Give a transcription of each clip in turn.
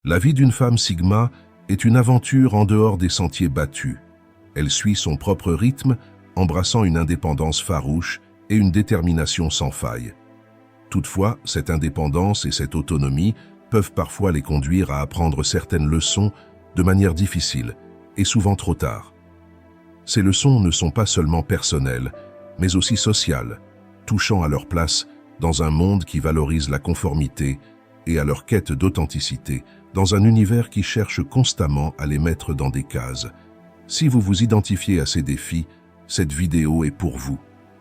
La vie d'une femme Sigma est une aventure en dehors des sentiers battus. Elle suit son propre rythme, embrassant une indépendance farouche et une détermination sans faille. Toutefois, cette indépendance et cette autonomie peuvent parfois les conduire à apprendre certaines leçons de manière difficile et souvent trop tard. Ces leçons ne sont pas seulement personnelles, mais aussi sociales, touchant à leur place dans un monde qui valorise la conformité et à leur quête d'authenticité, dans un univers qui cherche constamment à les mettre dans des cases. Si vous vous identifiez à ces défis, cette vidéo est pour vous.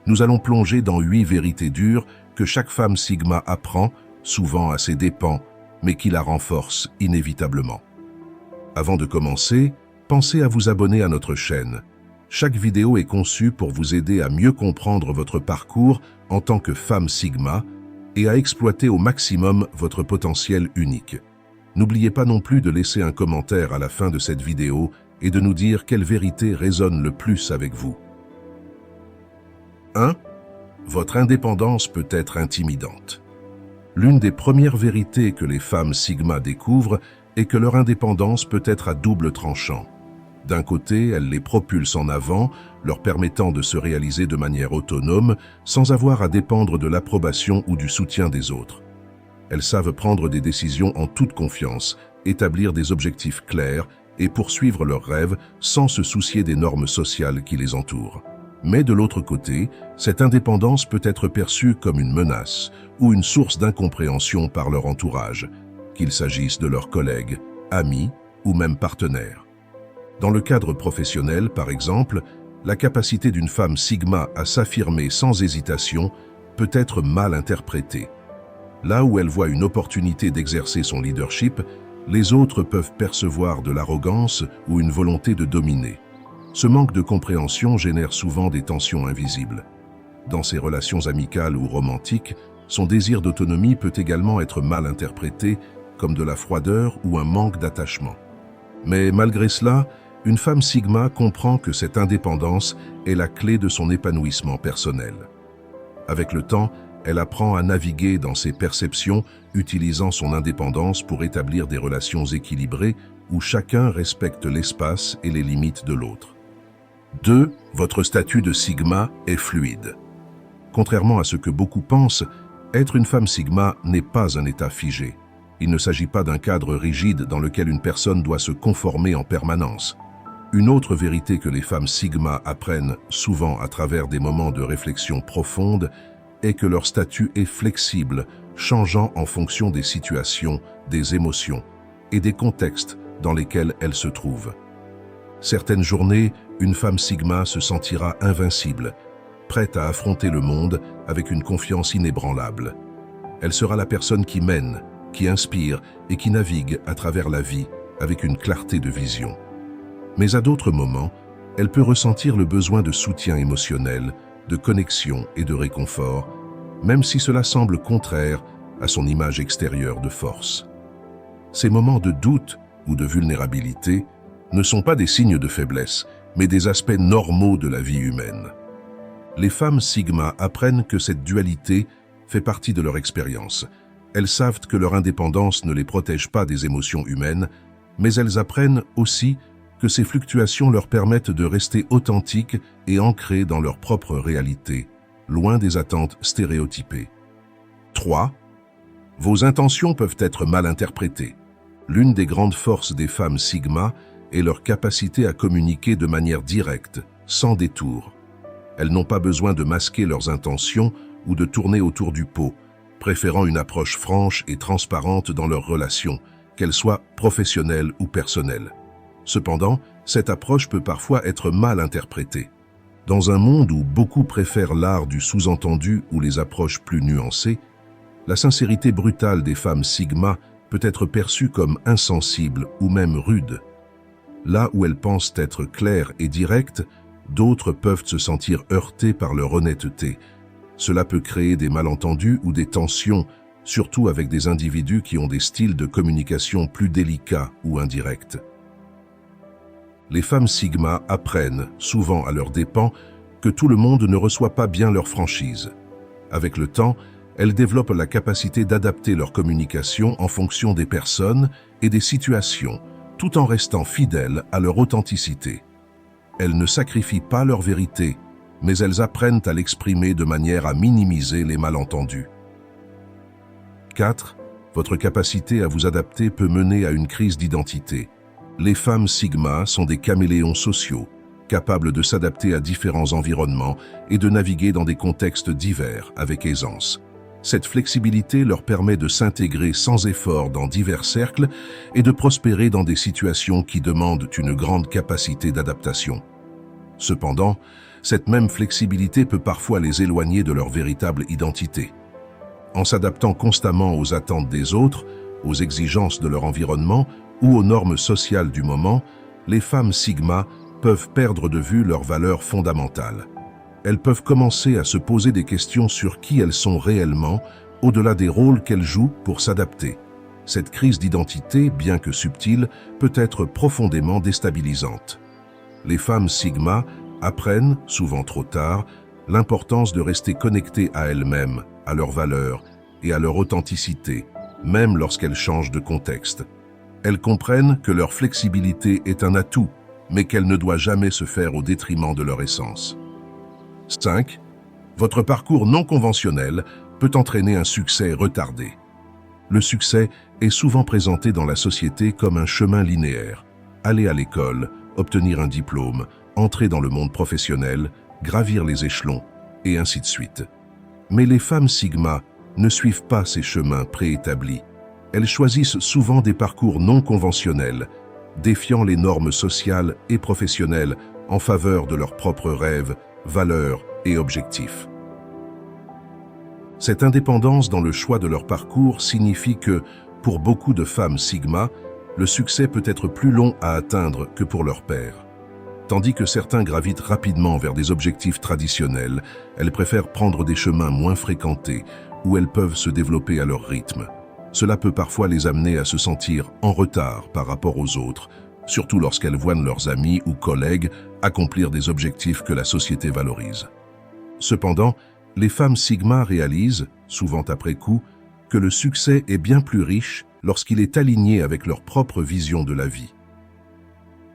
Nous allons plonger dans 8 vérités dures que chaque femme Sigma apprend, souvent à ses dépens, mais qui la renforcent inévitablement. Avant de commencer, pensez à vous abonner à notre chaîne. Chaque vidéo est conçue pour vous aider à mieux comprendre votre parcours en tant que femme Sigma et à exploiter au maximum votre potentiel unique. N'oubliez pas non plus de laisser un commentaire à la fin de cette vidéo et de nous dire quelle vérité résonne le plus avec vous. 1. Votre indépendance peut être intimidante. L'une des premières vérités que les femmes Sigma découvrent est que leur indépendance peut être à double tranchant. D'un côté, elle les propulse en avant, leur permettant de se réaliser de manière autonome, sans avoir à dépendre de l'approbation ou du soutien des autres. Elles savent prendre des décisions en toute confiance, établir des objectifs clairs et poursuivre leurs rêves sans se soucier des normes sociales qui les entourent. Mais de l'autre côté, cette indépendance peut être perçue comme une menace ou une source d'incompréhension par leur entourage, qu'il s'agisse de leurs collègues, amis ou même partenaires. Dans le cadre professionnel, par exemple, la capacité d'une femme Sigma à s'affirmer sans hésitation peut être mal interprétée. Là où elle voit une opportunité d'exercer son leadership, les autres peuvent percevoir de l'arrogance ou une volonté de dominer. Ce manque de compréhension génère souvent des tensions invisibles. Dans ses relations amicales ou romantiques, son désir d'autonomie peut également être mal interprété comme de la froideur ou un manque d'attachement. Mais malgré cela, une femme Sigma comprend que cette indépendance est la clé de son épanouissement personnel. Avec le temps, elle apprend à naviguer dans ses perceptions, utilisant son indépendance pour établir des relations équilibrées où chacun respecte l'espace et les limites de l'autre. 2. Votre statut de Sigma est fluide. Contrairement à ce que beaucoup pensent, être une femme Sigma n'est pas un état figé. Il ne s'agit pas d'un cadre rigide dans lequel une personne doit se conformer en permanence. Une autre vérité que les femmes Sigma apprennent souvent à travers des moments de réflexion profonde est que leur statut est flexible, changeant en fonction des situations, des émotions et des contextes dans lesquels elles se trouvent. Certaines journées, une femme Sigma se sentira invincible, prête à affronter le monde avec une confiance inébranlable. Elle sera la personne qui mène, qui inspire et qui navigue à travers la vie avec une clarté de vision. Mais à d'autres moments, elle peut ressentir le besoin de soutien émotionnel, de connexion et de réconfort, même si cela semble contraire à son image extérieure de force. Ces moments de doute ou de vulnérabilité ne sont pas des signes de faiblesse, mais des aspects normaux de la vie humaine. Les femmes Sigma apprennent que cette dualité fait partie de leur expérience. Elles savent que leur indépendance ne les protège pas des émotions humaines, mais elles apprennent aussi que ces fluctuations leur permettent de rester authentiques et ancrées dans leur propre réalité, loin des attentes stéréotypées. 3. Vos intentions peuvent être mal interprétées. L'une des grandes forces des femmes Sigma est leur capacité à communiquer de manière directe, sans détour. Elles n'ont pas besoin de masquer leurs intentions ou de tourner autour du pot, préférant une approche franche et transparente dans leurs relations, qu'elles soient professionnelles ou personnelles. Cependant, cette approche peut parfois être mal interprétée. Dans un monde où beaucoup préfèrent l'art du sous-entendu ou les approches plus nuancées, la sincérité brutale des femmes Sigma peut être perçue comme insensible ou même rude. Là où elles pensent être claires et directes, d'autres peuvent se sentir heurtés par leur honnêteté. Cela peut créer des malentendus ou des tensions, surtout avec des individus qui ont des styles de communication plus délicats ou indirects. Les femmes Sigma apprennent, souvent à leurs dépens, que tout le monde ne reçoit pas bien leur franchise. Avec le temps, elles développent la capacité d'adapter leur communication en fonction des personnes et des situations, tout en restant fidèles à leur authenticité. Elles ne sacrifient pas leur vérité, mais elles apprennent à l'exprimer de manière à minimiser les malentendus. 4. Votre capacité à vous adapter peut mener à une crise d'identité. Les femmes Sigma sont des caméléons sociaux, capables de s'adapter à différents environnements et de naviguer dans des contextes divers avec aisance. Cette flexibilité leur permet de s'intégrer sans effort dans divers cercles et de prospérer dans des situations qui demandent une grande capacité d'adaptation. Cependant, cette même flexibilité peut parfois les éloigner de leur véritable identité. En s'adaptant constamment aux attentes des autres, aux exigences de leur environnement ou aux normes sociales du moment, les femmes Sigma peuvent perdre de vue leurs valeurs fondamentales. Elles peuvent commencer à se poser des questions sur qui elles sont réellement, au-delà des rôles qu'elles jouent pour s'adapter. Cette crise d'identité, bien que subtile, peut être profondément déstabilisante. Les femmes Sigma apprennent, souvent trop tard, l'importance de rester connectées à elles-mêmes, à leurs valeurs et à leur authenticité, même lorsqu'elles changent de contexte. Elles comprennent que leur flexibilité est un atout, mais qu'elle ne doit jamais se faire au détriment de leur essence. 5. Votre parcours non conventionnel peut entraîner un succès retardé. Le succès est souvent présenté dans la société comme un chemin linéaire. Aller à l'école, obtenir un diplôme, entrer dans le monde professionnel, gravir les échelons, et ainsi de suite. Mais les femmes Sigma ne suivent pas ces chemins préétablis. Elles choisissent souvent des parcours non conventionnels, défiant les normes sociales et professionnelles en faveur de leurs propres rêves, valeurs et objectifs. Cette indépendance dans le choix de leur parcours signifie que, pour beaucoup de femmes Sigma, le succès peut être plus long à atteindre que pour leur père. Tandis que certains gravitent rapidement vers des objectifs traditionnels, elles préfèrent prendre des chemins moins fréquentés, où elles peuvent se développer à leur rythme. Cela peut parfois les amener à se sentir en retard par rapport aux autres, surtout lorsqu'elles voient leurs amis ou collègues accomplir des objectifs que la société valorise. Cependant, les femmes Sigma réalisent, souvent après coup, que le succès est bien plus riche lorsqu'il est aligné avec leur propre vision de la vie.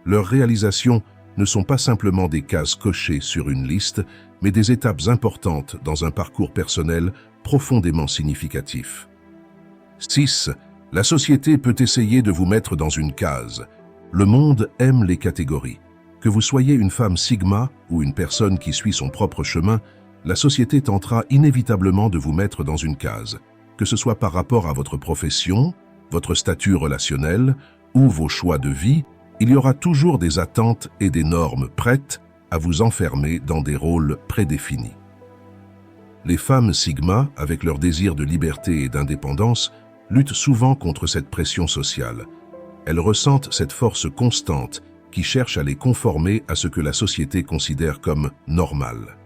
Leurs réalisations ne sont pas simplement des cases cochées sur une liste, mais des étapes importantes dans un parcours personnel profondément significatif. 6. La société peut essayer de vous mettre dans une case. Le monde aime les catégories. Que vous soyez une femme Sigma ou une personne qui suit son propre chemin, la société tentera inévitablement de vous mettre dans une case, que ce soit par rapport à votre profession, votre statut relationnel ou vos choix de vie. Il y aura toujours des attentes et des normes prêtes à vous enfermer dans des rôles prédéfinis. Les femmes Sigma, avec leur désir de liberté et d'indépendance, luttent souvent contre cette pression sociale. Elles ressentent cette force constante qui cherche à les conformer à ce que la société considère comme normal.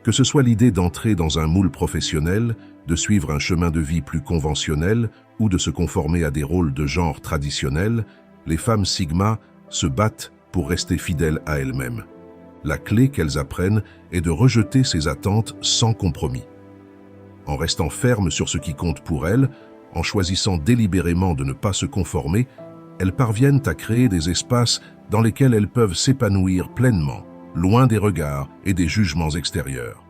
Que ce soit l'idée d'entrer dans un moule professionnel, de suivre un chemin de vie plus conventionnel ou de se conformer à des rôles de genre traditionnels, les femmes Sigma se battent pour rester fidèles à elles-mêmes. La clé qu'elles apprennent est de rejeter ces attentes sans compromis. En restant fermes sur ce qui compte pour elles, en choisissant délibérément de ne pas se conformer, elles parviennent à créer des espaces dans lesquels elles peuvent s'épanouir pleinement, loin des regards et des jugements extérieurs.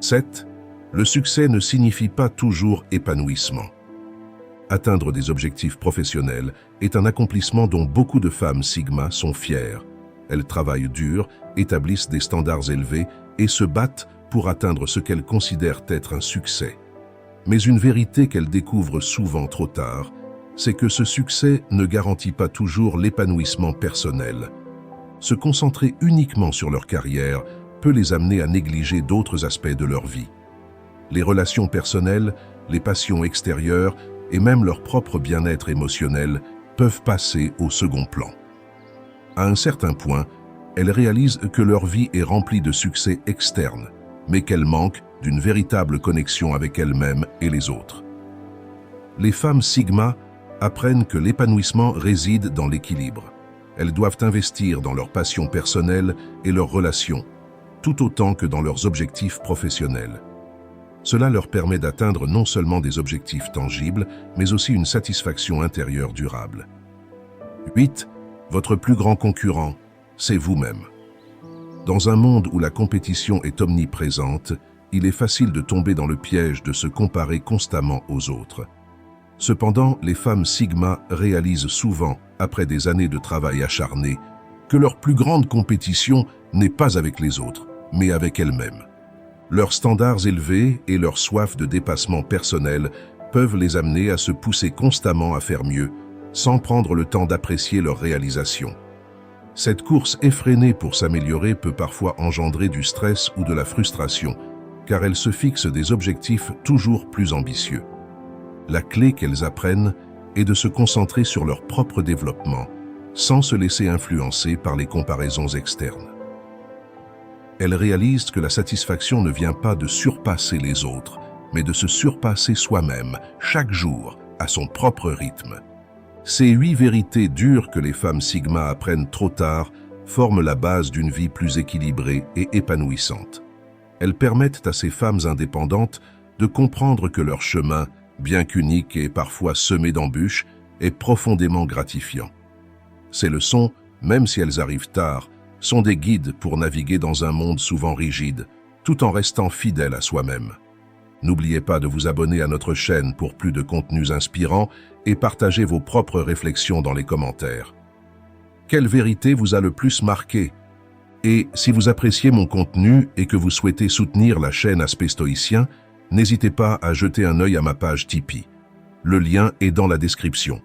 7. Le succès ne signifie pas toujours épanouissement. Atteindre des objectifs professionnels est un accomplissement dont beaucoup de femmes Sigma sont fières. Elles travaillent dur, établissent des standards élevés et se battent pour atteindre ce qu'elles considèrent être un succès. Mais une vérité qu'elles découvrent souvent trop tard, c'est que ce succès ne garantit pas toujours l'épanouissement personnel. Se concentrer uniquement sur leur carrière peut les amener à négliger d'autres aspects de leur vie. Les relations personnelles, les passions extérieures et même leur propre bien-être émotionnel peuvent passer au second plan. À un certain point, elles réalisent que leur vie est remplie de succès externes, mais qu'elles manquent d'une véritable connexion avec elles-mêmes et les autres. Les femmes Sigma apprennent que l'épanouissement réside dans l'équilibre. Elles doivent investir dans leurs passions personnelles et leurs relations, tout autant que dans leurs objectifs professionnels. Cela leur permet d'atteindre non seulement des objectifs tangibles, mais aussi une satisfaction intérieure durable. 8. Votre plus grand concurrent, c'est vous-même. Dans un monde où la compétition est omniprésente, il est facile de tomber dans le piège de se comparer constamment aux autres. Cependant, les femmes Sigma réalisent souvent, après des années de travail acharné, que leur plus grande compétition n'est pas avec les autres, mais avec elles-mêmes. Leurs standards élevés et leur soif de dépassement personnel peuvent les amener à se pousser constamment à faire mieux, sans prendre le temps d'apprécier leurs réalisations. Cette course effrénée pour s'améliorer peut parfois engendrer du stress ou de la frustration, car elles se fixent des objectifs toujours plus ambitieux. La clé qu'elles apprennent est de se concentrer sur leur propre développement, sans se laisser influencer par les comparaisons externes. Elles réalisent que la satisfaction ne vient pas de surpasser les autres, mais de se surpasser soi-même, chaque jour, à son propre rythme. Ces 8 vérités dures que les femmes Sigma apprennent trop tard forment la base d'une vie plus équilibrée et épanouissante. Elles permettent à ces femmes indépendantes de comprendre que leur chemin, bien qu'unique et parfois semé d'embûches, est profondément gratifiant. Ces leçons, même si elles arrivent tard, sont des guides pour naviguer dans un monde souvent rigide, tout en restant fidèle à soi-même. N'oubliez pas de vous abonner à notre chaîne pour plus de contenus inspirants et partagez vos propres réflexions dans les commentaires. Quelle vérité vous a le plus marqué? Et si vous appréciez mon contenu et que vous souhaitez soutenir la chaîne Aspect Stoïcien, n'hésitez pas à jeter un œil à ma page Tipeee. Le lien est dans la description.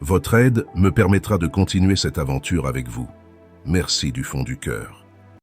Votre aide me permettra de continuer cette aventure avec vous. Merci du fond du cœur.